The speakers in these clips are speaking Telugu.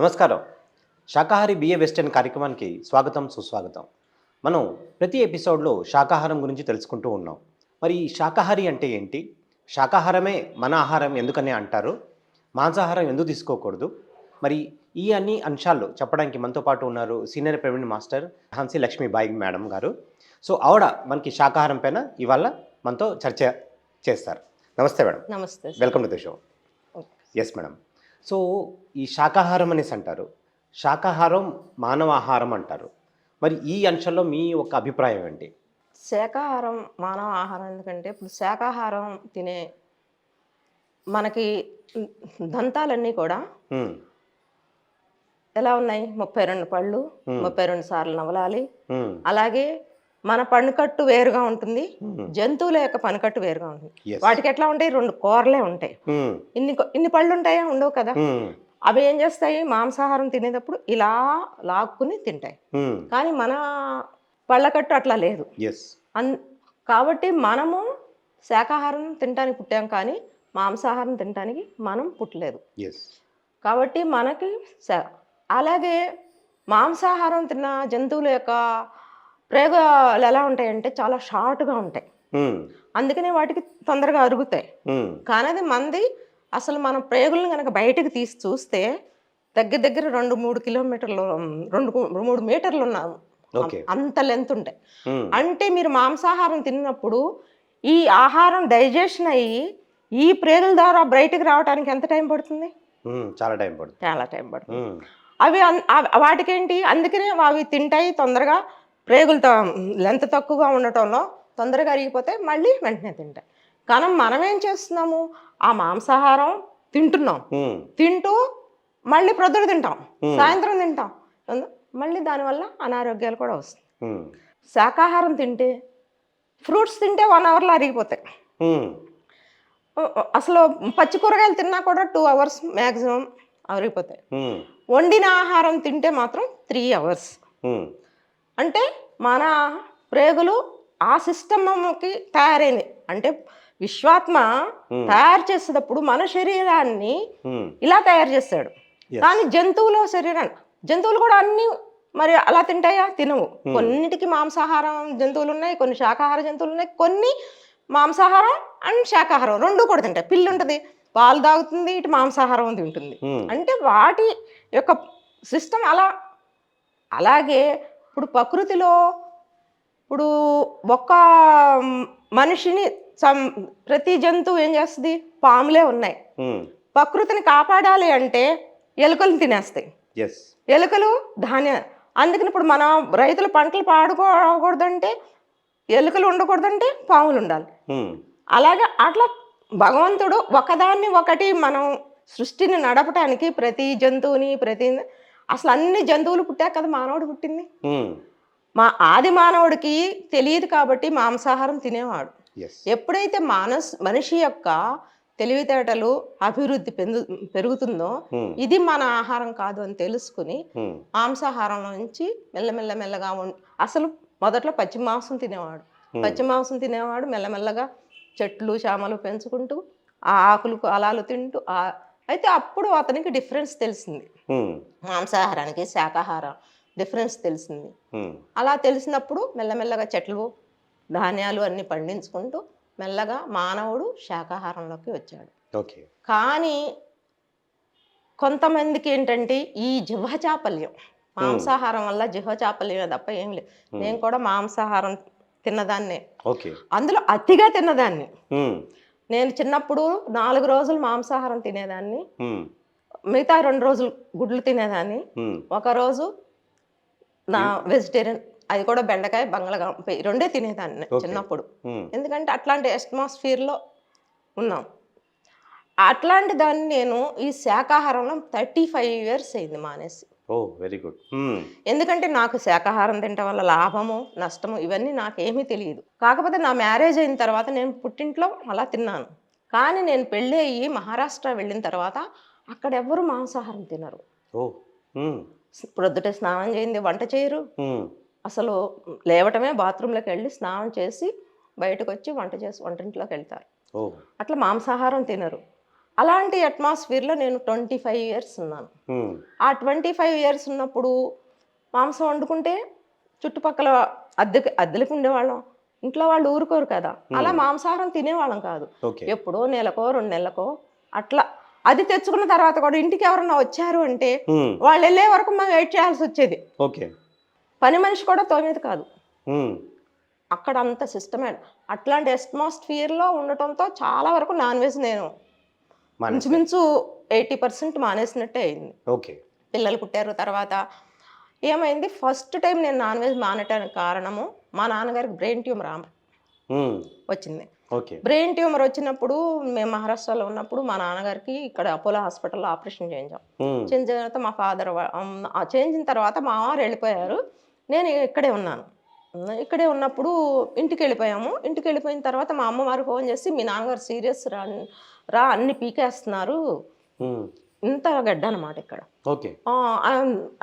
నమస్కారం. శాకాహారి బిఏ వెస్టర్న్ కార్యక్రమానికి స్వాగతం, సుస్వాగతం. మనం ప్రతి ఎపిసోడ్‌లో శాకాహారం గురించి తెలుసుకుంటూ ఉన్నాం. మరి ఈ శాకాహారి అంటే ఏంటి? శాకాహారమే మన ఆహారం ఎందుకని అంటారు? మాంసాహారం ఎందుకు తీసుకోకూడదు? మరి ఈ అన్ని అంశాలు చెప్పడానికి మనతో పాటు ఉన్నారు senior Praveen master Jhansi Lakshmibai madam గారు. సో, ఆవిడ మనకి శాకాహారం పైన ఇవాళ మనతో చర్చ చేస్తారు. నమస్తే మేడం. నమస్తే sir. Welcome to the show. Okay. Yes madam. So, ఈ శాకాహారం అనేసి అంటారు. శాకాహారం మానవ ఆహారం అంటారు. మరి ఈ అంశంలో మీ యొక్క అభిప్రాయం ఏంటి? శాకాహారం మానవ ఆహారం ఎందుకంటే ఇప్పుడు శాకాహారం తినే మనకి దంతాలన్నీ కూడా హ్మ్. ఎలా ఉన్నాయి? 32 పళ్ళు, హ్మ్. 32 సార్లు నవలాలి. హ్మ్. అలాగే మన పనికట్టు వేరుగా ఉంటుంది. హ్మ్. జంతువుల యొక్క పనికట్టు వేరుగా ఉంటుంది. యెస్. వాటికి ఎట్లా ఉంటాయి? 2 కూరలే ఉంటాయి. హ్మ్. ఇన్ని పళ్ళు ఉంటాయా? ఉండవు కదా. హ్మ్. అవి ఏం చేస్తాయి? మాంసాహారం తినేటప్పుడు ఇలా లాక్కుని తింటాయి. హ్మ్. కానీ మన పళ్ళకట్టు అట్లా లేదు. యెస్. అన్ కాబట్టి మనము శాకాహారం తినటానికి పుట్టాం కానీ మాంసాహారం తినటానికి మనం పుట్టలేదు. యెస్. కాబట్టి మనకి అలాగే మాంసాహారం తిన్న జంతువుల యొక్క ప్రయోగాలు ఎలా ఉంటాయంటే చాలా షార్ట్గా ఉంటాయి. హ్మ్. అందుకనే వాటికి తొందరగా అరుగుతాయి. హ్మ్. కానీ అది మంది అసలు మన ప్రేగులను కనుక బయటకు తీసి చూస్తే దగ్గర దగ్గర 2-3 కిలోమీటర్లు 2-3 మీటర్లు ఉన్నాము. ఓకే. అంత లెంత్ ఉంటాయి. హ్మ్. అంటే మీరు మాంసాహారం తిన్నప్పుడు ఈ ఆహారం డైజెషన్ అయ్యి ఈ ప్రేగుల ద్వారా బయటకు రావడానికి ఎంత టైం పడుతుంది? హ్మ్. చాలా టైం పడుతుంది. చాలా టైం పడుతుంది. హ్మ్. అవి వాటికేంటి అందుకనే అవి తింటాయి తొందరగా ప్రేగులతో లెంత్ తక్కువగా ఉండటంలో తొందరగా అరిగిపోతే మళ్ళీ వెంటనే తింటాయి. కానీ మనం ఏం చేస్తున్నాము? ఆ మాంసాహారం తింటున్నాం. హ్మ్. తింటూ మళ్ళీ ప్రొద్దున తింటాం. హ్మ్. సాయంత్రం తింటాం. మళ్ళీ దానివల్ల అనారోగ్యాలు కూడా వస్తాయి. హ్మ్. శాకాహారం తింటే ఫ్రూట్స్ తింటే 1 అవర్లో అరిగిపోతాయి. హ్మ్. అసలు పచ్చి కూరగాయలు తిన్నా కూడా 2 అవర్స్ మ్యాక్సిమం అరిగిపోతాయి. హ్మ్. వండిన ఆహారం తింటే మాత్రం 3 అవర్స్. హ్మ్. అంటే మన ప్రేగులు ఆ సిస్టమ్కి తయారైనవి. అంటే విశ్వాత్మ తయారు చేసేటప్పుడు మన శరీరాన్ని హ్మ్. ఇలా తయారు చేస్తాడు. యెస్. కానీ జంతువులు కూడా అన్నీ మరి అలా తింటాయా? తినవు. కొన్నిటికి మాంసాహారం జంతువులు ఉన్నాయి, కొన్ని శాకాహార జంతువులు ఉన్నాయి, కొన్ని మాంసాహారం అండ్ శాకాహారం 2 కూడా తింటాయి. పిల్లి ఉంటుంది, పాలు తాగుతుంది, ఇటు మాంసాహారం తింటుంది. హ్మ్. అంటే వాటి యొక్క సిస్టమ్ అలా. అలాగే ఇప్పుడు ప్రకృతిలో ఇప్పుడు ఒక్క మనిషిని ప్రతి జంతువు ఏం చేస్తుంది? పాములే ఉన్నాయి. హ్మ్. ప్రకృతిని కాపాడాలి అంటే ఎలుకలను తినేస్తాయి. యెస్. ఎలుకలు అందుకని ఇప్పుడు మన రైతుల పంటలు పాడుకోకూడదంటే ఎలుకలు ఉండకూడదంటే పాములు ఉండాలి. హ్మ్. అలాగే అట్లా భగవంతుడు ఒకదాన్ని ఒకటి మనం సృష్టిని నడపటానికి ప్రతి జంతువుని అసలు అన్ని జంతువులు పుట్టాక కదా మానవుడు పుట్టింది. హ్మ్. ఆది మానవుడికి తెలియదు కాబట్టి మాంసాహారం తినేవాడు. యెస్. ఎప్పుడైతే మనిషి యొక్క తెలివితేటలు అభివృద్ధి పెరుగుతుందో హ్మ్. ఇది మన ఆహారం కాదు అని తెలుసుకుని హ్మ్. మాంసాహారం నుంచి మెల్లమెల్లగా అసలు మొదట్లో పచ్చి మాంసం తినేవాడు. మెల్లమెల్లగా చెట్లు చేమలు పెంచుకుంటూ ఆ ఆకులు అలాలు తింటూ అయితే అప్పుడు అతనికి డిఫరెన్స్ తెలిసింది. హ్మ్. మాంసాహారానికి శాకాహారం డిఫరెన్స్ తెలిసింది. హ్మ్. అలా తెలిసినప్పుడు మెల్లమెల్లగా చెట్లు ధాన్యాలు అన్నీ పండించుకుంటూ మెల్లగా మానవుడు శాకాహారంలోకి వచ్చాడు. ఓకే. కానీ కొంతమందికి ఏంటంటే ఈ జిహ్వచాపల్యం మాంసాహారం వల్ల జిహ్వచాపల్యమే తప్ప ఏం లేదు. నేను కూడా మాంసాహారం తిన్నదాన్నే, ఓకే. అందులో అతిగా తిన్నదాన్ని. హ్మ్. నేను చిన్నప్పుడు 4 రోజులు మాంసాహారం తినేదాన్ని, హ్మ్. మిగతా 2 రోజులు గుడ్లు తినేదాన్ని. హ్మ్. ఒకరోజు వెజిటేరియన్, అది కూడా బెండకాయ బంగాళాదుంప రెండే తినేదాన్ని ఓకే. చిన్నప్పుడు. హ్మ్. ఎందుకంటే అట్లాంటి అట్మాస్ఫియర్లో ఉన్నాం. అట్లాంటి దాన్ని నేను ఈ శాకాహారంలో 35 ఇయర్స్ అయింది మానేసి. ఓహ్! Very good. హ్మ్. ఎందుకంటే నాకు శాకాహారం తినటం వల్ల లాభము నష్టము ఇవన్నీ నాకేమీ తెలియదు. కాకపోతే నా మ్యారేజ్ అయిన తర్వాత నేను పుట్టింట్లో అలా తిన్నాను. కానీ నేను పెళ్ళి అయ్యి మహారాష్ట్ర వెళ్ళిన తర్వాత అక్కడ ఎవ్వరు మాంసాహారం తినరు. ఓహ్! హ్మ్. ప్రొద్దుటే స్నానం చేయంది వంట చేయరు. హ్మ్. అసలు లేవటమే బాత్రూంలోకి వెళ్ళి స్నానం చేసి బయటకు వచ్చి వంట చేసి వంటింట్లోకి వెళ్తారు. ఓహ్! అట్లా మాంసాహారం తినరు. అలాంటి అట్మాస్ఫియర్లో నేను 25 ఇయర్స్ ఉన్నాను. ఆ 25 ఇయర్స్ ఉన్నప్పుడు మాంసం వండుకుంటే చుట్టుపక్కల అద్దెలకు ఉండేవాళ్ళం. ఇంట్లో వాళ్ళు ఊరుకోరు కదా! అలా మాంసాహారం తినేవాళ్ళం కాదు. ఓకే. ఎప్పుడో నెలకో, 2 నెలలకో అట్లా. అది తెచ్చుకున్న తర్వాత కూడా ఇంటికి ఎవరన్నా వచ్చారు అంటే వాళ్ళెళ్ళే వరకు మనం వెయిట్ చేయాల్సొచ్చేది. ఓకే. పని మనిషి కూడా తోమేది కాదు. అక్కడ అంత సిస్టమేటిక్. అట్లాంటి అట్మాస్ఫియర్‌లో ఉండటంతో చాలా వరకు నాన్ వెజ్ నేను ఇంచుమించు 80% మానేసినట్టే అయింది. ఓకే. పిల్లలు పుట్టారు. తర్వాత ఏమైంది, ఫస్ట్ టైం నేను నాన్ వెజ్ మానటానికి కారణము మా నాన్నగారికి బ్రెయిన్ ట్యూమర్ వచ్చింది. ఓకే. బ్రెయిన్ ట్యూమర్ వచ్చినప్పుడు మేము మహారాష్ట్రలో ఉన్నప్పుడు మా నాన్నగారికి ఇక్కడ అపోలో హాస్పిటల్లో ఆపరేషన్ చేయించాం. చేయించిన తర్వాత మా ఫాదర్ చేయించిన తర్వాత మా వారు వెళ్ళిపోయారు. నేను ఇక్కడే ఉన్నాను. ఇక్కడే ఉన్నప్పుడు ఇంటికి వెళ్ళిపోయాము. ఇంటికి వెళ్ళిపోయిన తర్వాత మా అమ్మవారు ఫోన్ చేసి, మీ నాన్నగారు సీరియస్ రా అన్ని పీకేస్తున్నారు. ఇంత గడ్డ అనమాట ఇక్కడ. ఓకే.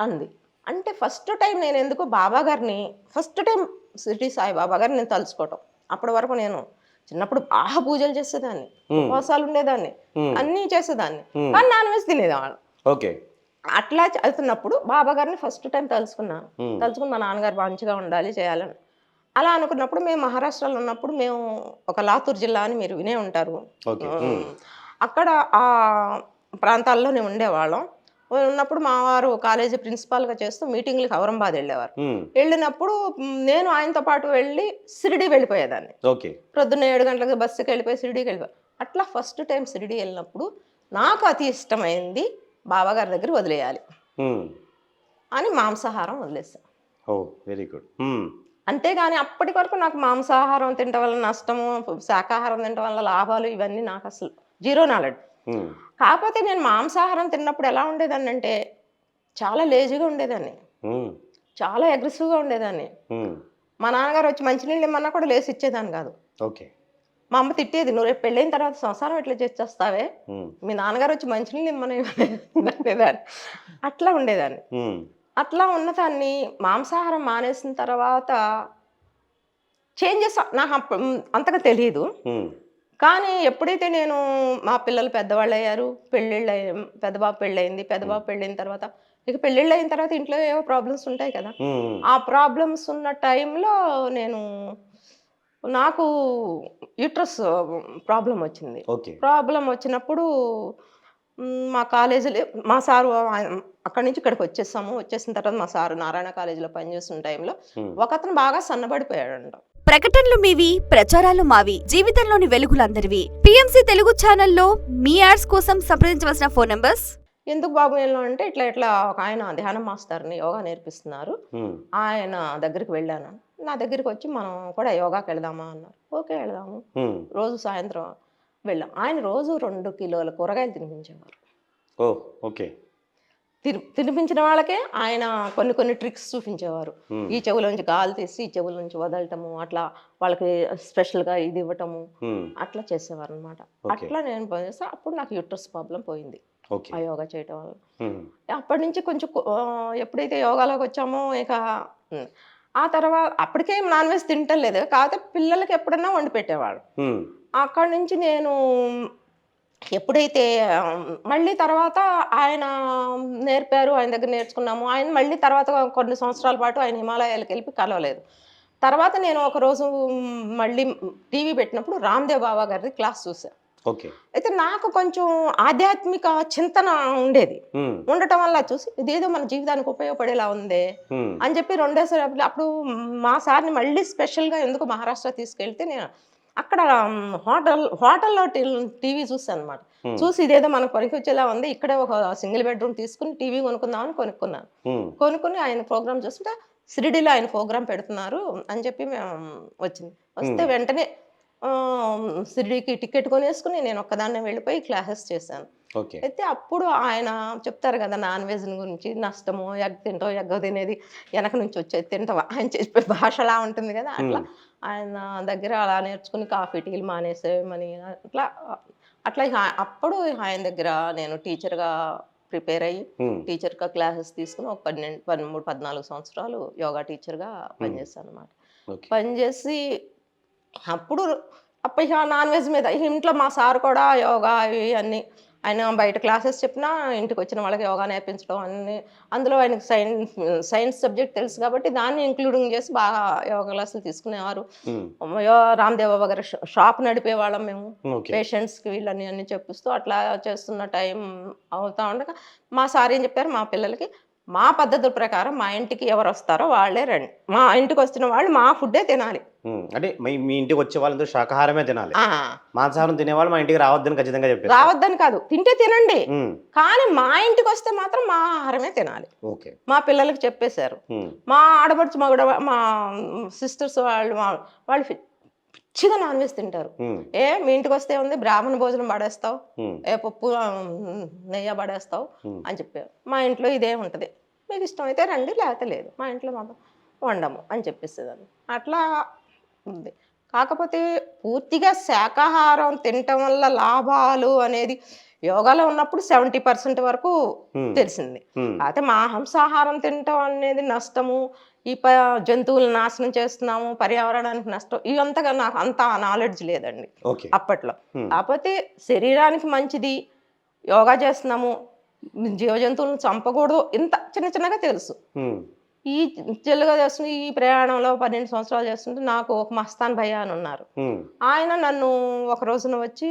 అంది. అంటే ఫస్ట్ టైం నేను ఎందుకో బాబా గారిని ఫస్ట్ టైం షిరిడి సాయిబాబా గారిని నేను తలుచుకోవటం. అప్పటి వరకు నేను చిన్నప్పుడు బాగా పూజలు చేసేదాన్ని, ఉపవాసాలు ఉండేదాన్ని, అన్నీ చేసేదాన్ని, కానీ నాన్ వెజ్ తినేదాన్ని. ఓకే. అట్లా చదువుతున్నప్పుడు బాబా గారిని ఫస్ట్ టైం తలుచుకున్నాను. తలుచుకుని మా నాన్నగారు మంచిగా ఉండాలి, చేయాలని అలా అనుకున్నప్పుడు మేము మహారాష్ట్రలో ఉన్నప్పుడు మేము ఒక లాతూర్ జిల్లా అని మీరు వినే ఉంటారు. అక్కడ ఆ ప్రాంతాల్లోనే ఉండేవాళ్ళం. ఉన్నప్పుడు మా వారు కాలేజీ ప్రిన్సిపాల్గా చేస్తూ మీటింగ్లకి ఔరంగాబాద్ వెళ్ళేవారు. వెళ్ళినప్పుడు నేను ఆయనతో పాటు వెళ్ళి షిరిడి వెళ్ళిపోయేదాన్ని. ఓకే. ప్రొద్దున్న 7 గంటలకు బస్సుకి వెళ్ళిపోయి షిరిడికి వెళ్ళిపోయి అట్లా ఫస్ట్ టైం షిరిడి వెళ్ళినప్పుడు నాకు అతి ఇష్టమైంది బాబాగారి దగ్గర వదిలేయాలి అని మాంసాహారం వదిలేసాను. ఓ వెరీ గుడ్. అంతేగాని అప్పటి వరకు నాకు మాంసాహారం తినటం వల్ల నష్టము, శాకాహారం తినటం వల్ల లాభాలు ఇవన్నీ నాకు అసలు జీరో నాలెడ్జ్. కాకపోతే నేను మాంసాహారం తిన్నప్పుడు ఎలా ఉండేదాన్ని అంటే చాలా లేజీగా ఉండేదాన్ని, చాలా అగ్రెసివ్గా ఉండేదాన్ని. మా నాన్నగారు వచ్చి మంచినీళ్ళు ఇమ్మన్నా కూడా లేసి ఇచ్చేదాన్ని కాదు. ఓకే. మా అమ్మ తిట్టేది, నువ్వు రేపు పెళ్ళైన తర్వాత సంసారం ఎట్లా చేసేస్తావే, మీ నాన్నగారు వచ్చి మంచినీళ్ళు ఇమ్మని అనేదాన్ని. అట్లా ఉండేదాన్ని. అట్లా ఉన్నదాన్ని మాంసాహారం మానేసిన తర్వాత చేంజెస్ నాకు అంతగా తెలియదు. కానీ ఎప్పుడైతే నేను మా పిల్లలు పెద్దవాళ్ళు అయ్యారు, పెళ్ళిళ్ళు పెద్ద బాబు పెళ్ళయింది, పెద్ద బాబు పెళ్ళైన తర్వాత ఇక పెళ్ళిళ్ళు అయిన తర్వాత ఇంట్లో ఏవో ప్రాబ్లమ్స్ ఉంటాయి కదా, ఆ ప్రాబ్లమ్స్ ఉన్న టైంలో నాకు యూట్రస్ ప్రాబ్లం వచ్చింది. ప్రాబ్లం వచ్చినప్పుడు మా కాలేజీలో మా సారు అక్కడి నుంచి ఇక్కడికి వచ్చేసాము. వచ్చేసిన తర్వాత మా సారు నారాయణ కాలేజీలో పనిచేస్తున్న టైంలో ఒకతను బాగా సన్నబడిపోయాడంట. ప్రకటనలు మీవి, ప్రచారాలు మావి, జీవితంలోని వెలుగులందరివి. పిఎంసి తెలుగు ఛానల్లో మీ యాడ్స్ కోసం సంప్రదించవలసిన ఫోన్ నంబర్స్. ఎందుకు బాబు వెళ్ళాను అంటే ఇట్లా ఒక ఆయన ధ్యానం మాస్టర్ని యోగా నేర్పిస్తున్నారు, ఆయన దగ్గరికి వెళ్ళాను. నా దగ్గరికి వచ్చి మనం కూడా యోగాకి వెళదామా అన్నారు. ఓకే వెళదాము. రోజు సాయంత్రం వెళ్ళాం. ఆయన రోజు 2 కిలోల కూరగాయలు తినిపించేవారు. ఓకే. తినిపించిన వాళ్ళకే ఆయన కొన్ని ట్రిక్స్ చూపించేవారు. ఈ చెవులోంచి గాలి తీసి ఈ చెవుల నుంచి వదలటము, అట్లా వాళ్ళకి స్పెషల్గా ఇది ఇవ్వటము, అట్లా చేసేవారు అనమాట. అట్లా నేను పనిచేస్తే అప్పుడు నాకు యూట్రస్ ప్రాబ్లం పోయింది ఆ యోగా చేయటం వల్ల. అప్పటి నుంచి కొంచెం ఎప్పుడైతే యోగాలోకి వచ్చామో ఇక ఆ తర్వాత అప్పటికేం నాన్ వెజ్ తింటం లేదు, కాకపోతే పిల్లలకి ఎప్పుడన్నా వండి పెట్టేవాడు. అక్కడి నుంచి నేను ఎప్పుడైతే మళ్ళీ తర్వాత ఆయన నేర్పారు, ఆయన దగ్గర నేర్చుకున్నాము. ఆయన మళ్ళీ తర్వాత కొన్ని సంవత్సరాల పాటు ఆయన హిమాలయాలకు వెళ్ళి కలవలేదు. తర్వాత నేను ఒకరోజు మళ్ళీ టీవీ పెట్టినప్పుడు రామ్దేవ్ బాబా గారిది క్లాస్ చూసాను. అయితే నాకు కొంచెం ఆధ్యాత్మిక చింతన ఉండేది. ఉండటం వల్ల చూసి ఇదేదో మన జీవితానికి ఉపయోగపడేలా ఉందే అని చెప్పి రెండోసారి అప్పుడు మా సార్ని మళ్ళీ స్పెషల్గా ఎందుకు మహారాష్ట్ర తీసుకెళ్తే నేను అక్కడ హోటల్లో టీవీ చూసాను అనమాట. చూసి ఇదేదో మనకు పనికొచ్చేలా ఉంది, ఇక్కడే ఒక సింగిల్ బెడ్రూమ్ తీసుకుని టీవీ కొనుక్కుందామని కొనుక్కున్నాను. కొనుక్కుని ఆయన ప్రోగ్రామ్ చూస్తుంటే షిరిడీలో ఆయన ప్రోగ్రామ్ పెడుతున్నారు అని చెప్పి మేము వస్తే వెంటనే షిరిడీకి టికెట్ కొనేసుకుని నేను ఒక్కదాన్నే వెళ్ళిపోయి క్లాసెస్ చేశాను. అయితే అప్పుడు ఆయన చెప్తారు కదా నాన్ వెజ్ గురించి, నష్టము, ఎగ్ తింటావు, ఎగ్గ తినేది వెనక నుంచి వచ్చేది తింటావా, ఆయన చెప్పే భాషలా ఉంటుంది కదా, అట్లా ఆయన దగ్గర అలా నేర్చుకుని కాఫీ టీలు మానేసేమని అట్లా అప్పుడు ఆయన దగ్గర నేను టీచర్గా ప్రిపేర్ అయ్యి టీచర్గా క్లాసెస్ తీసుకుని ఒక 13-14 సంవత్సరాలు యోగా టీచర్గా పనిచేస్తాను అనమాట. పనిచేసి అప్పుడు అప్పుడు ఇక నాన్ వెజ్ మీద ఇక ఇంట్లో మా సార్ కూడా యోగా ఇవి అన్నీ ఆయన బయట క్లాసెస్ చెప్పినా ఇంటికి వచ్చిన వాళ్ళకి యోగా నేర్పించడం అన్ని అందులో ఆయనకి సైన్స్ సబ్జెక్ట్ తెలుసు కాబట్టి దాన్ని ఇంక్లూడింగ్ చేసి బాగా యోగా క్లాసులు తీసుకునేవారు. రామ్దేవ్ బాబా గారి షాప్ నడిపే వాళ్ళం మేము. ఓకే. పేషెంట్స్కి వీళ్ళని అన్ని చెప్పిస్తూ అట్లా చేస్తున్న టైం అవుతా ఉండగా మా సార్ ఏం చెప్పారు, మా పిల్లలకి మా పద్ధతుల ప్రకారం మా ఇంటికి ఎవరు వస్తారో వాళ్ళే రండి, మా ఇంటికి వచ్చిన వాళ్ళు మా ఫుడ్డే తినాలి. అంటే మీ ఇంటికి వచ్చే వాళ్ళందరూ శాకాహారమే తినాలి, ఆ, మాంసాహారం తినేవాళ్ళు మా ఇంటికి రావద్దని ఖచ్చితంగా చెప్పారు. రావద్దని కాదు, తింటే తినండి, కానీ మా ఇంటికి వస్తే మాత్రం మా ఆహారమే తినాలి. ఓకే. మా పిల్లలకి చెప్పేశారు. మా ఆడపడుచు మగడ మా సిస్టర్స్ వాళ్ళు పిచ్చిగా నాన్ వెజ్ తింటారు. మీ ఇంటికి వస్తే ఉంది బ్రాహ్మణ భోజనం పడేస్తావు, పప్పు నెయ్యి పడేస్తావు అని చెప్పారు. మా ఇంట్లో ఇదే ఉంటుంది, మీకు ఇష్టం అయితే రండి, లేకపోతే లేదు, మా ఇంట్లో మాత్రం వండము అని చెప్పేసేదాన్ని. అట్లా ఉంది. కాకపోతే పూర్తిగా శాకాహారం తినటం వల్ల లాభాలు అనేది యోగాలో ఉన్నప్పుడు 70% వరకు తెలిసింది. అయితే మాంసాహారం తినటం అనేది నష్టము, ఈ జంతువులను నాశనం చేస్తున్నాము, పర్యావరణానికి నష్టం, ఇవంతగా నాకు అంత నాలెడ్జ్ లేదండి అప్పట్లో. కాకపోతే శరీరానికి మంచిది, యోగా చేస్తున్నాము, జీవ జంతువులను చంపకూడదు, ఇంత చిన్న చిన్నగా తెలుసు. ఈ చెల్లుగా చేస్తుంది ఈ ప్రయాణంలో 12 సంవత్సరాలు చేస్తుంటే నాకు ఒక మస్తాన్ భయ్య అని ఉన్నారు. ఆయన నన్ను ఒక రోజున వచ్చి,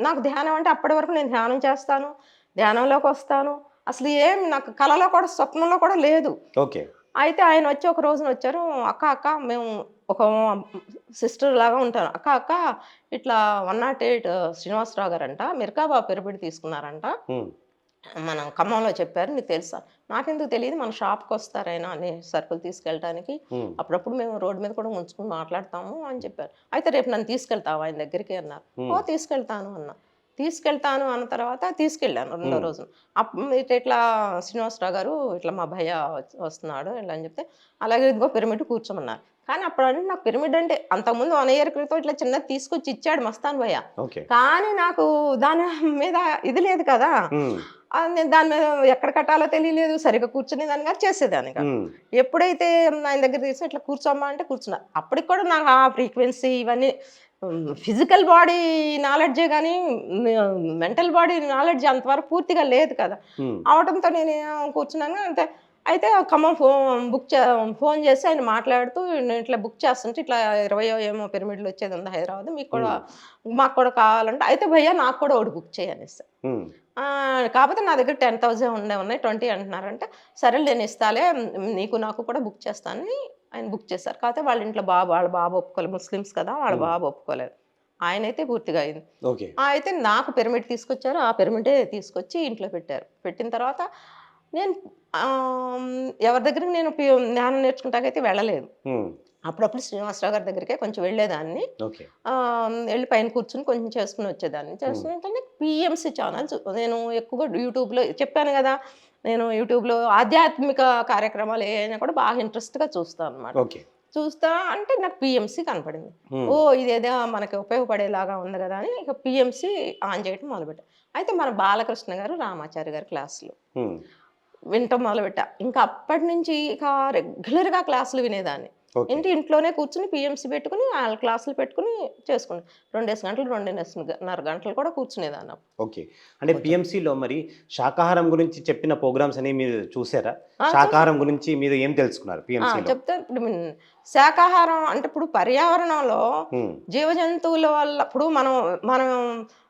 నాకు ధ్యానం అంటే అప్పటి వరకు నేను ధ్యానం చేస్తాను, ధ్యానంలోకి వస్తాను, అసలు ఏం నాకు కళలో కూడా స్వప్నంలో కూడా లేదు. అయితే ఆయన వచ్చి ఒక రోజున వచ్చారు, అక్క మేము ఒక సిస్టర్ లాగా ఉంటాను, అక్క ఇట్లా 108 శ్రీనివాసరావు గారంట మిర్కాబా పిరమిడ్ తీసుకున్నారంట, మనం ఖమ్మంలో చెప్పారు, నీకు తెలుసా? నాకెందుకు తెలియదు, మన షాప్కి వస్తారైనా అన్ని సరుకులు తీసుకెళ్ళడానికి, అప్పుడప్పుడు మేము రోడ్డు మీద కూడా ఉంచుకుని మాట్లాడతాము అని చెప్పారు. అయితే రేపు నన్ను తీసుకెళ్తావు ఆయన దగ్గరికి అన్నారు. తీసుకెళ్తాను అన్నా. తీసుకెళ్తాను అన్న తర్వాత తీసుకెళ్ళాను రెండో రోజు. ఇట్లా శ్రీనివాసరావు గారు ఇట్లా మా భయ్య వస్తున్నాడు ఇలా అని చెప్తే, అలాగే ఇదిగో పిరమిడ్ కూర్చోమన్నారు. కానీ అప్పుడు అంటే నాకు పిరమిడ్ అంటే అంతకుముందు 1 year క్రితం ఇట్లా చిన్నది తీసుకొచ్చి ఇచ్చాడు మస్తాన్ భయ్య, కానీ నాకు దాని మీద ఇది లేదు కదా, నేను దాని మీద ఎక్కడ కట్టాలో తెలియలేదు, సరిగ్గా కూర్చునే దాని గారు చేసేదాన్ని కాదు. ఎప్పుడైతే ఆయన దగ్గర తీసి ఇట్లా కూర్చోమ్మా అంటే కూర్చున్నారు. అప్పటికి కూడా నాకు ఆ ఫ్రీక్వెన్సీ ఇవన్నీ ఫిజికల్ బాడీ నాలెడ్జే కానీ మెంటల్ బాడీ నాలెడ్జ్ అంతవరకు పూర్తిగా లేదు కదా. అవడంతో నేను కూర్చున్నాను అంతే. అయితే ఖమ్మం ఫోన్ చేసి ఆయన మాట్లాడుతూ, నేను ఇట్లా బుక్ చేస్తుంటే ఇట్లా 20 ఏమో పిరమిడ్లు వచ్చేది ఉంది హైదరాబాద్, మాకు కూడా కావాలంటే, అయితే భయ్యా నాకు కూడా ఒకటి బుక్ చేయనేసి. కాకపోతే నా దగ్గర 10,000 ఉన్నాయి, 20 అంటున్నారంటే, సరే నేను ఇస్తాలే, నీకు నాకు కూడా బుక్ చేస్తానని ఆయన బుక్ చేశారు. కాకపోతే వాళ్ళ ఇంట్లో వాళ్ళ బాబు ఒప్పుకోలేదు, ముస్లిమ్స్ కదా, వాళ్ళ బాబు ఒప్పుకోలేదు. ఆయన అయితే పూర్తిగా అయింది. అయితే నాకు పిరమిడ్ తీసుకొచ్చారు, ఆ పిరమిడే తీసుకొచ్చి ఇంట్లో పెట్టారు. పెట్టిన తర్వాత నేను ఎవరి దగ్గరికి నేను ధ్యానం నేర్చుకుంటాకైతే వెళ్ళలేదు. అప్పుడప్పుడు శ్రీనివాసరావు గారి దగ్గరికే కొంచెం వెళ్ళేదాన్ని, వెళ్ళి పైన కూర్చుని కొంచెం చేసుకుని వచ్చేదాన్ని. చేసుకుని పిఎంసి ఛానల్స్ నేను ఎక్కువగా యూట్యూబ్లో చెప్పాను కదా, నేను యూట్యూబ్లో ఆధ్యాత్మిక కార్యక్రమాలు ఏమైనా కూడా బాగా ఇంట్రెస్ట్గా చూస్తాను అనమాట. చూస్తా అంటే నాకు పిఎంసి కనపడింది. ఇదేదో మనకి ఉపయోగపడేలాగా ఉంది కదా అని ఇక పిఎంసి ఆన్ చేయటం మొదలుపెట్టా. అయితే మన బాలకృష్ణ గారు రామాచారి గారి క్లాసులు వినటం మొదలుపెట్టా. ఇంకా అప్పటి నుంచి ఇక రెగ్యులర్గా క్లాసులు వినేదాన్ని. ఇంట్లోనే కూర్చుని పిఎంసి పెట్టుకుని వాళ్ళ క్లాసులు పెట్టుకుని చేసుకున్నాను. 2 గంటలు 2.5 గంటలు కూడా కూర్చునేదాన్ని. ఓకే. అంటే పిఎంసిలో మరి శాకాహారం గురించి చెప్పిన ప్రోగ్రామ్స్ అనేవి మీరు చూసారా? శాకాహారం గురించి మీరు ఏం తెలుసుకున్నారు పిఎంసిలో? చెప్తే ఇప్పుడు శాకాహారం అంటే ఇప్పుడు పర్యావరణంలో జీవ జంతువుల వల్ల ఇప్పుడు మనం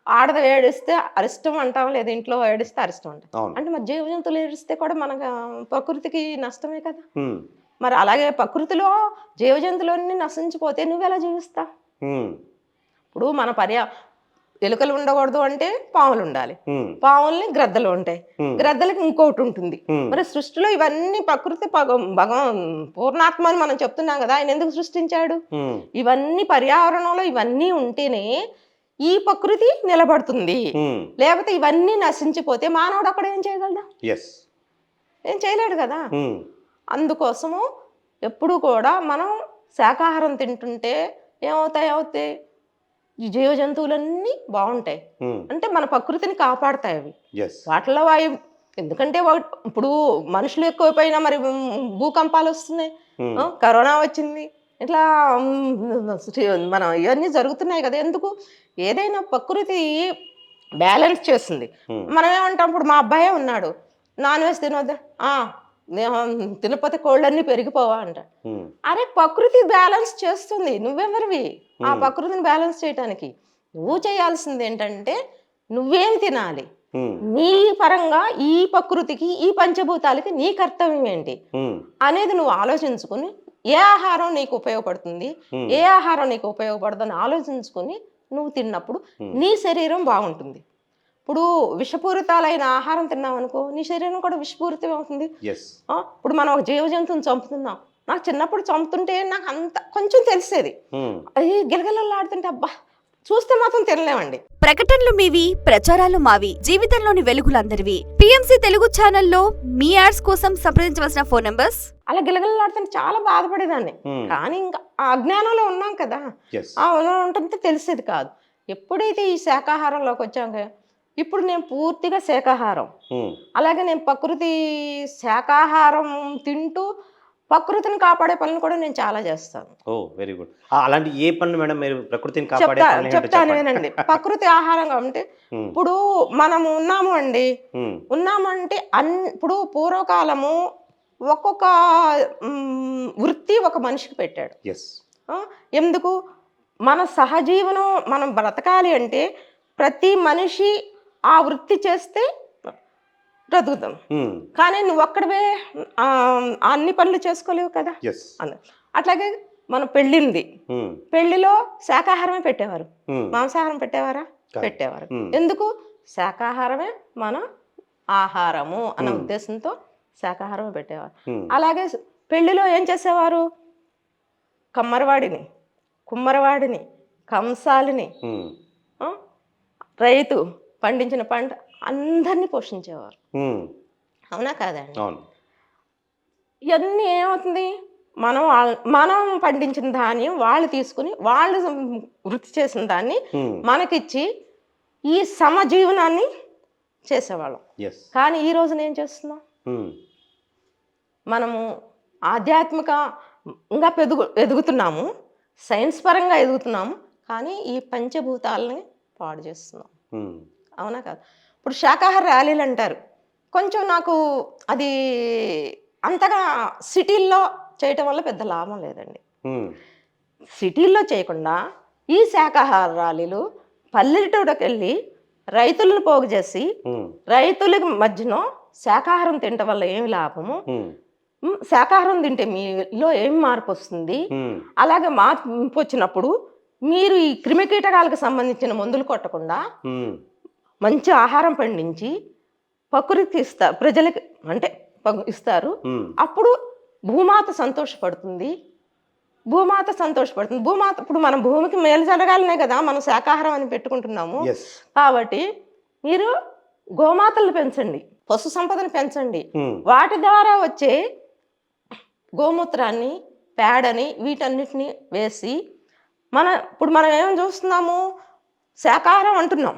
ఆడది ఏడిస్తే అరిష్టం అంటాం, లేదా ఇంట్లో ఏడిస్తే అరిష్టం అంటాం. అంటే మరి జీవ జంతువులు ఏడిస్తే కూడా మనకు ప్రకృతికి నష్టమే కదా. మరి అలాగే ప్రకృతిలో జీవ జంతువులన్నీ నశించిపోతే నువ్వెలా జీవిస్తావు? ఇప్పుడు మన ఎలుకలు ఉండకూడదు అంటే పాములు ఉండాలి, పాముల్ని గ్రద్దలు ఉంటాయి, గ్రద్దలకి ఇంకోటి ఉంటుంది. మరి సృష్టిలో ఇవన్నీ ప్రకృతి పూర్ణాత్మ అని మనం చెప్తున్నాం కదా, ఆయన ఎందుకు సృష్టించాడు? ఇవన్నీ పర్యావరణంలో ఇవన్నీ ఉంటేనే ఈ ప్రకృతి నిలబడుతుంది. లేకపోతే ఇవన్నీ నశించిపోతే మానవుడు అక్కడ ఏం చేయగలడా? ఏం చేయలేడు కదా. అందుకోసము ఎప్పుడు కూడా మనం శాకాహారం తింటుంటే ఏమవుతాయి, ఈ జీవ జంతువులన్నీ బాగుంటాయి, అంటే మన ప్రకృతిని కాపాడుతాయి అవి. వాటిలో ఎందుకంటే ఇప్పుడు మనుషులు ఎక్కువైపోయినా మరి భూకంపాలు వస్తున్నాయి, కరోనా వచ్చింది, ఇట్లా మనం ఇవన్నీ జరుగుతున్నాయి కదా. ఎందుకు? ఏదైనా ప్రకృతి బ్యాలెన్స్ చేస్తుంది. మనం ఏమంటాం, ఇప్పుడు మా అబ్బాయే ఉన్నాడు, నాన్ వెజ్ తినొద్దా, తినకపోతే కోళ్ళన్నీ పెరిగిపోవా అంట. అరే ప్రకృతి బ్యాలెన్స్ చేస్తుంది, నువ్వెవరివి ఆ ప్రకృతిని బ్యాలెన్స్ చేయటానికి? నువ్వు చేయాల్సింది ఏంటంటే నువ్వేం తినాలి, నీ పరంగా ఈ ప్రకృతికి ఈ పంచభూతాలకి నీ కర్తవ్యం ఏంటి అనేది నువ్వు ఆలోచించుకుని ఏ ఆహారం నీకు ఉపయోగపడుతుంది, ఏ ఆహారం నీకు ఉపయోగపడదని ఆలోచించుకుని నువ్వు తిన్నప్పుడు నీ శరీరం బాగుంటుంది. ఇప్పుడు విషపూరితాలైన ఆహారం తిన్నావు అనుకో, నీ శరీరం కూడా విషపూరితం అవుతుంది. ఇప్పుడు మనం ఒక జీవ జంతువుని చంపుతున్నాం. నాకు చిన్నప్పుడు చంపుతుంటే నాకు అంత కొంచెం తెలిసేది, అది గిలగిలలాడుతుంటే అబ్బా చూస్తే మాత్రం తినలేమండి. ప్రకటనలు మీవి, ప్రచారాలు మావి, జీవితంలోని వెలుగులందరివి. పిఎంసి తెలుగు ఛానల్లో మీ యాడ్స్ కోసం సంప్రదించవలసిన ఫోన్ నంబర్స్. అలా గిలగిలలాడుతుంటే చాలా బాధపడేదాన్ని. కానీ ఇంకా ఆ అజ్ఞానంలో ఉన్నాం కదా, ఉంటుంటే తెలిసేది కాదు. ఎప్పుడైతే ఈ శాకాహారంలోకి వచ్చాక ఇప్పుడు నేను పూర్తిగా శాకాహారం, అలాగే నేను ప్రకృతి శాకాహారం తింటూ ప్రకృతిని కాపాడే పనులు కూడా నేను చాలా చేస్తాను. Very good. అలాంటి ఏ పనులు మేడం మీరు ప్రకృతిని చెప్తాను వినండి. ప్రకృతి ఆహారం అంటే ఇప్పుడు మనము ఉన్నామంటే ఇప్పుడు పూర్వకాలము ఒక్కొక్క వృత్తి ఒక మనిషికి పెట్టాడు. ఎందుకు? మన సహజీవనం మనం బ్రతకాలి అంటే ప్రతి మనిషి ఆ వృత్తి చేస్తే బ్రతుకుతాం. కానీ నువ్వు ఒక్కడవే అన్ని పనులు చేసుకోలేవు కదా. అట్లాగే మన పెళ్లిలో శాకాహారమే పెట్టేవారు, మాంసాహారం పెట్టేవారా? పెట్టేవారు. ఎందుకు? శాకాహారమే మన ఆహారము అన్న ఉద్దేశంతో శాకాహారమే పెట్టేవారు. అలాగే పెళ్లిలో ఏం చేసేవారు? కుమ్మరవాడిని, కంసాలిని, రైతు పండించిన పంట అందరినీ పోషించేవారు. అవునా కాదండి? ఇవన్నీ ఏమవుతుంది, మనం పండించిన ధాన్యం వాళ్ళు తీసుకుని వాళ్ళు వృత్తి చేసిన దాన్ని మనకిచ్చి ఈ సమజీవనాన్ని చేసేవాళ్ళం. కానీ ఈ రోజున ఏం చేస్తున్నాం, మనము ఆధ్యాత్మికంగా ఎదుగుతున్నాము, సైన్స్ పరంగా ఎదుగుతున్నాము, కానీ ఈ పంచభూతాలని పాడు చేస్తున్నాం. అవునా కాదు? ఇప్పుడు శాకాహార ర్యాలీలు అంటారు, కొంచెం నాకు అది అంతగా సిటీల్లో చేయటం వల్ల పెద్ద లాభం లేదండి. సిటీల్లో చేయకుండా ఈ శాకాహార ర్యాలీలు పల్లెటూరుకి వెళ్ళి రైతులను పోగు చేసి రైతుల మధ్యలో శాకాహారం తినటం వల్ల ఏమి లాభము, శాకాహారం తింటే మీలో ఏం మార్పు వస్తుంది, అలాగే మార్పు వచ్చినప్పుడు మీరు ఈ క్రిమికీటకాలకు సంబంధించిన మందులు కొట్టకుండా మంచి ఆహారం పండించి ప్రకృతికి ఇస్తారు, ప్రజలకి అంటే ఇస్తారు. అప్పుడు భూమాత సంతోషపడుతుంది. భూమాత ఇప్పుడు మనం భూమికి మేలు జరగాలనే కదా మనం శాకాహారం అని పెట్టుకుంటున్నాము. కాబట్టి మీరు గోమాతలను పెంచండి, పశు సంపదను పెంచండి. వాటి ద్వారా వచ్చే గోమూత్రాన్ని, పేడని, వీటన్నిటిని వేసి ఇప్పుడు మనం ఏం చూస్తున్నాము, శాకాహారం అంటున్నాం,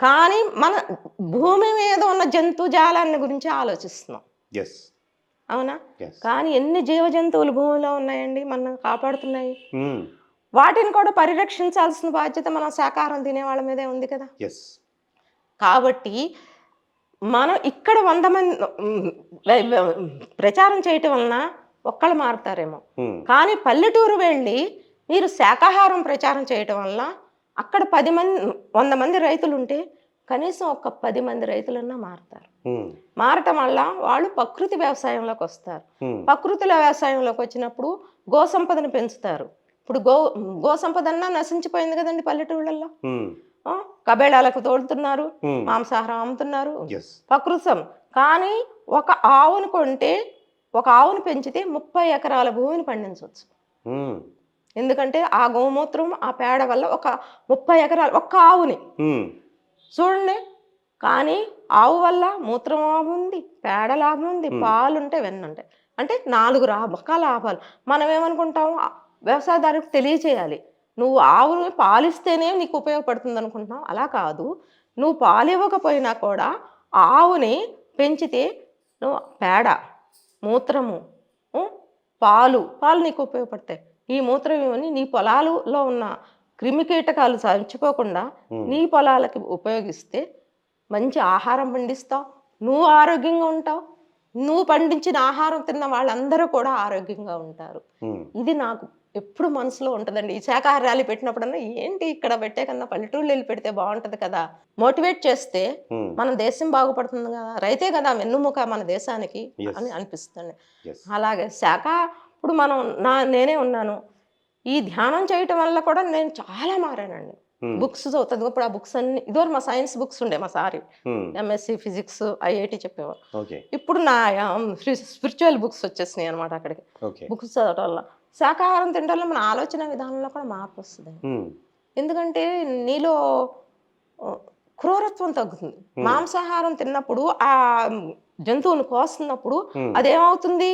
కానీ మన భూమి మీద ఉన్న జంతుజాలాన్ని గురించి ఆలోచిస్తున్నాం. అవునా? కానీ ఎన్ని జీవ జంతువులు భూమిలో ఉన్నాయండి, మనం కాపాడుతున్నాయి. వాటిని కూడా పరిరక్షించాల్సిన బాధ్యత మనం శాకాహారం తినే వాళ్ళ మీదే ఉంది కదా. కాబట్టి మనం ఇక్కడ 100 మంది ప్రచారం చేయటం వలన ఒక్కళ్ళు మారుతారేమో, కానీ పల్లెటూరు వెళ్ళి మీరు శాకాహారం ప్రచారం చేయటం వల్ల అక్కడ 100 మంది రైతులు ఉంటే కనీసం ఒక 10 మంది రైతులన్నా మారుతారు. మారటం వల్ల వాళ్ళు ప్రకృతి వ్యవసాయంలోకి వస్తారు. ప్రకృతిలో వ్యవసాయంలోకి వచ్చినప్పుడు గోసంపదను పెంచుతారు. ఇప్పుడు గోసంపదన్నా నశించిపోయింది కదండి పల్లెటూళ్ళల్లో. కబేళాలకు తోడుతున్నారు, మాంసాహారం అమ్ముతున్నారు, ప్రకృతం. కానీ ఒక ఆవును కొంటే, ఒక ఆవును పెంచితే 30 ఎకరాల భూమిని పండించవచ్చు. ఎందుకంటే ఆ గోమూత్రం, ఆ పేడ వల్ల ఒక 30 ఎకరాలు ఒక్క ఆవుని చూడండి. కానీ ఆవు వల్ల మూత్రం లాభం ఉంది, పేడ లాభం ఉంది, పాలు ఉంటాయి, వెన్న ఉంటాయి. అంటే 4 రకాల లాభాలు. మనం ఏమనుకుంటాం, వ్యవసాయదారులకు తెలియచేయాలి, నువ్వు ఆవుని పాలిస్తేనే నీకు ఉపయోగపడుతుంది అనుకుంటున్నావు. అలా కాదు, నువ్వు పాలు ఇవ్వకపోయినా కూడా ఆవుని పెంచితే నువ్వు పేడ, మూత్రము, పాలు నీకు ఉపయోగపడతాయి. ఈ మూత్రవ్యూహాన్ని నీ పొలాలలో ఉన్న క్రిమికీటకాలు చచ్చిపోకుండా నీ పొలాలకి ఉపయోగిస్తే మంచి ఆహారం పండిస్తావు, నువ్వు ఆరోగ్యంగా ఉంటావు, నువ్వు పండించిన ఆహారం తిన్న వాళ్ళందరూ కూడా ఆరోగ్యంగా ఉంటారు. ఇది నాకు ఎప్పుడు మనసులో ఉంటుందండి. ఈ శాకాహార ర్యాలీ పెట్టినప్పుడన్నా ఏంటి ఇక్కడ పెట్టే కన్నా పల్లెటూళ్ళు వెళ్ళి పెడితే బాగుంటది కదా, మోటివేట్ చేస్తే మన దేశం బాగుపడుతుంది కదా, రైతే కదా వెన్నుముక మన దేశానికి అని అనిపిస్తుంది. అలాగే ఇప్పుడు నేనే ఉన్నాను, ఈ ధ్యానం చేయటం వల్ల కూడా నేను చాలా మారానండి. బుక్స్ చదువుతుంది. ఇప్పుడు ఆ బుక్స్ అన్ని ఇదివరకు మా సైన్స్ బుక్స్ ఉండే, మా సారి ఎంఎస్సి ఫిజిక్స్ ఐఐటి చెప్పేవారు. ఇప్పుడు నా స్పిరిచువల్ బుక్స్ వచ్చేసినాయి అనమాట. అక్కడికి బుక్స్ చదవటం వల్ల, శాకాహారం తినడం వల్ల మన ఆలోచన విధానంలో కూడా మార్పు వస్తుంది. ఎందుకంటే నీలో క్రూరత్వం తగ్గుతుంది. మాంసాహారం తిన్నప్పుడు ఆ జంతువును కోస్తున్నప్పుడు అదేమవుతుంది,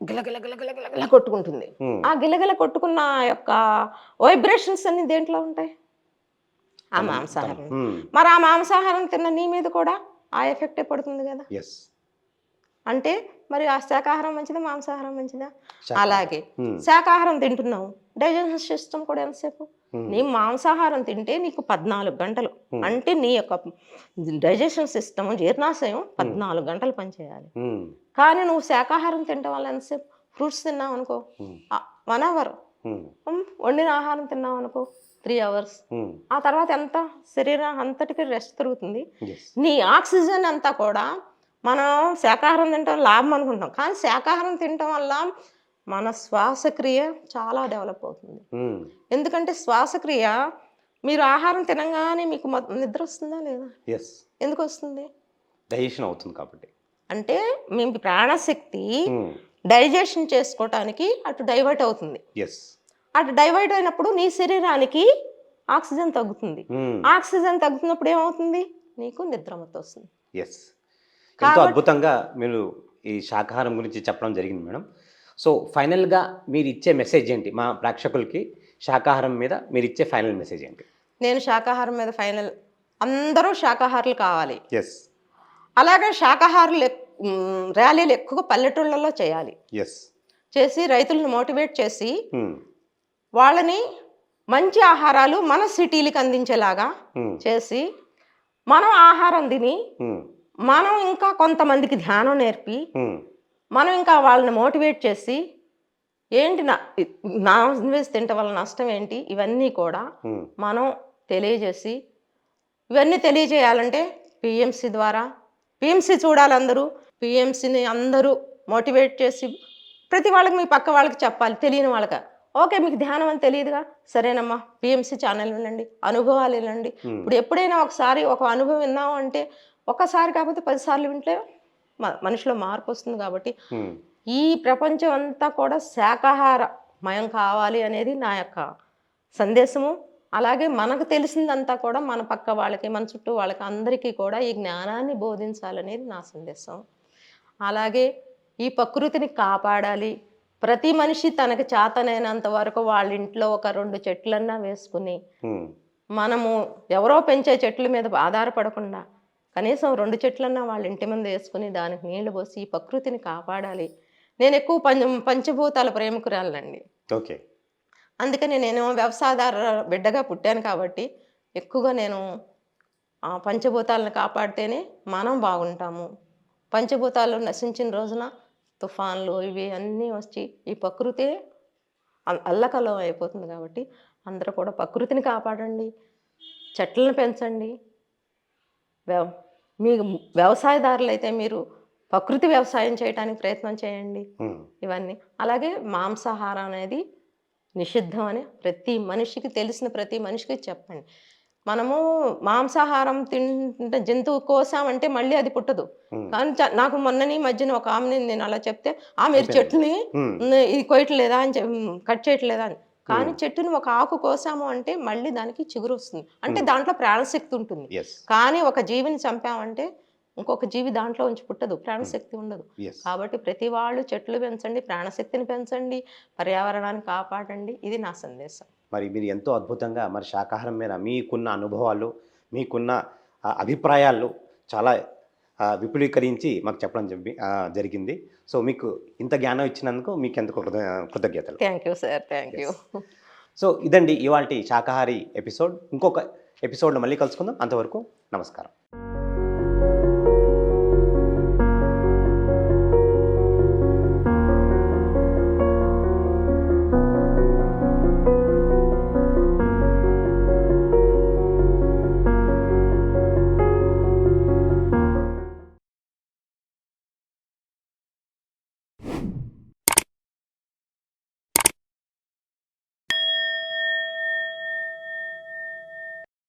గిలగిల గిలగిల గిలగిల కొట్టుకుంటుంది. ఆ గిలగిల కొట్టుకున్న యొక్క వైబ్రేషన్స్ అన్ని దేంట్లో ఉంటాయి, ఆ మాంసాహారం. మరి ఆ మాంసాహారం తిన్న నీ మీద కూడా ఆ ఎఫెక్టే పడుతుంది కదా. అంటే మరి ఆ శాకాహారం మంచిదా మాంసాహారం మంచిదా? అలాగే శాకాహారం తింటున్నావు, డైజెషన్ సిస్టమ్ కూడా ఎంతసేపు, నీ మాంసాహారం తింటే నీకు 14 గంటలు, అంటే నీ యొక్క డైజెషన్ సిస్టమ్ జీర్ణాశయం 14 గంటలు పనిచేయాలి. కానీ నువ్వు శాకాహారం తినడం వల్ల ఎంతసేపు, ఫ్రూట్స్ తిన్నావు అనుకో 1 అవర్, వండిన ఆహారం తిన్నావు అనుకో 3 అవర్స్. ఆ తర్వాత ఎంత శరీరం అంతటికి రెస్ట్ తిరుగుతుంది. నీ ఆక్సిజన్ అంతా కూడా, మనం శాకాహారం తినటం లాభం అనుకుంటాం, కానీ శాకాహారం తినటం వల్ల మన శ్వాసక్రియ చాలా డెవలప్ అవుతుంది. ఎందుకంటే శ్వాసక్రియ, మీరు ఆహారం తినగానే మీకు నిద్ర వస్తుందా లేదా? ఎందుకు వస్తుంది? డైజెషన్ అవుతుంది కాబట్టి. అంటే మీ ప్రాణశక్తి డైజెషన్ చేసుకోవటానికి అటు డైవర్ట్ అవుతుంది. అటు డైవర్ట్ అయినప్పుడు నీ శరీరానికి ఆక్సిజన్ తగ్గుతుంది. ఆక్సిజన్ తగ్గుతున్నప్పుడు ఏమవుతుంది, నీకు నిద్రమత్తు వస్తుంది. ఎంతో అద్భుతంగా మీరు ఈ శాకాహారం గురించి చెప్పడం జరిగింది మేడం. సో ఫైనల్గా మీరు ఇచ్చే మెసేజ్ ఏంటి మా ప్రేక్షకులకి? శాకాహారం మీద మీరు ఇచ్చే ఫైనల్ మెసేజ్ ఏంటి? నేను శాకాహారం మీద ఫైనల్, అందరూ శాకాహారులు కావాలి. అలాగే శాకాహారులు ర్యాలీలు ఎక్కువ పల్లెటూళ్ళలో చేయాలి. చేసి రైతులను మోటివేట్ చేసి వాళ్ళని మంచి ఆహారాలు మన సిటీలకు అందించేలాగా చేసి, మనం ఆహారం తిని మనం ఇంకా కొంతమందికి ధ్యానం నేర్పి, మనం ఇంకా వాళ్ళని మోటివేట్ చేసి, ఏంటి నాన్ వెజ్ తినటం వల్ల నష్టం ఏంటి, ఇవన్నీ కూడా మనం తెలియజేసి, ఇవన్నీ తెలియజేయాలంటే పిఎంసి ద్వారా, పిఎంసి చూడాలి అందరూ, పిఎంసిని అందరూ మోటివేట్ చేసి ప్రతి వాళ్ళకి, మీ పక్క వాళ్ళకి చెప్పాలి, తెలియని వాళ్ళకి. ఓకే, మీకు ధ్యానం అని తెలియదుగా, సరేనమ్మా పిఎంసి ఛానల్ వినండి, అనుభవాలు వినండి. ఇప్పుడు ఎప్పుడైనా ఒకసారి ఒక అనుభవం విన్నాము అంటే, ఒక్కసారి కాకపోతే 10 సార్లు వింటే మనిషిలో మార్పు వస్తుంది. కాబట్టి ఈ ప్రపంచం అంతా కూడా శాకాహారమయం కావాలి అనేది నా యొక్క సందేశము. అలాగే మనకు తెలిసిందంతా కూడా మన పక్క వాళ్ళకి, మన చుట్టూ వాళ్ళకి, అందరికీ కూడా ఈ జ్ఞానాన్ని బోధించాలనేది నా సందేశం. అలాగే ఈ ప్రకృతిని కాపాడాలి. ప్రతి మనిషి తనకు చేతనైనంత వరకు వాళ్ళ ఇంట్లో ఒక 2 చెట్లన్నా వేసుకుని, మనము ఎవరో పెంచే చెట్ల మీద ఆధారపడకుండా కనీసం 2 చెట్లన్నా వాళ్ళ ఇంటి ముందు వేసుకుని దానికి నీళ్లు పోసి ఈ ప్రకృతిని కాపాడాలి. నేను ఎక్కువ పంచభూతాల ప్రేమికురాలండి. అందుకని నేను వ్యవసాయదారు బిడ్డగా పుట్టాను కాబట్టి ఎక్కువగా నేను పంచభూతాలను కాపాడితేనే మనం బాగుంటాము. పంచభూతాలు నశించిన రోజున తుఫాన్లు ఇవి అన్నీ వచ్చి ఈ ప్రకృతి అల్లకల్లం అయిపోతుంది. కాబట్టి అందరూ కూడా ప్రకృతిని కాపాడండి, చెట్లను పెంచండి. మీ వ్యవసాయదారులు అయితే మీరు ప్రకృతి వ్యవసాయం చేయడానికి ప్రయత్నం చేయండి. ఇవన్నీ అలాగే మాంసాహారం అనేది నిషిద్ధం అని ప్రతి మనిషికి తెలిసిన ప్రతి మనిషికి చెప్పండి. మనము మాంసాహారం తింటే జంతువు కోసామంటే మళ్ళీ అది పుట్టదు. కానీ నాకు మొన్నని మధ్యన ఒక ఆమెని నేను అలా చెప్తే, మీరు చెట్టుని ఇది కొయ్యట్లేదా అని కట్ చేయట్లేదా అని. కానీ చెట్టుని ఒక ఆకు కోసాము అంటే మళ్ళీ దానికి చిగురు వస్తుంది, అంటే దాంట్లో ప్రాణశక్తి ఉంటుంది. కానీ ఒక జీవిని చంపామంటే ఇంకొక జీవి దాంట్లో ఉంచి పుట్టదు, ప్రాణశక్తి ఉండదు. కాబట్టి ప్రతి వాళ్ళు చెట్లు పెంచండి, ప్రాణశక్తిని పెంచండి, పర్యావరణాన్ని కాపాడండి. ఇది నా సందేశం. మరి మీరు ఎంతో అద్భుతంగా మరి శాకాహారం మీద మీకున్న అనుభవాలు, మీకున్న అభిప్రాయాలు చాలా విపులీకరించి మాకు చెప్పడం జరిగింది. సో మీకు ఇంత జ్ఞానం ఇచ్చినందుకు మీకు ఎంత కృతజ్ఞతలు. Thank you sir, thank you. So ఇదండి ఇవాల్టి శాకాహారి ఎపిసోడ్. ఇంకొక ఎపిసోడ్లో మళ్ళీ కలుసుకుందాం. అంతవరకు నమస్కారం.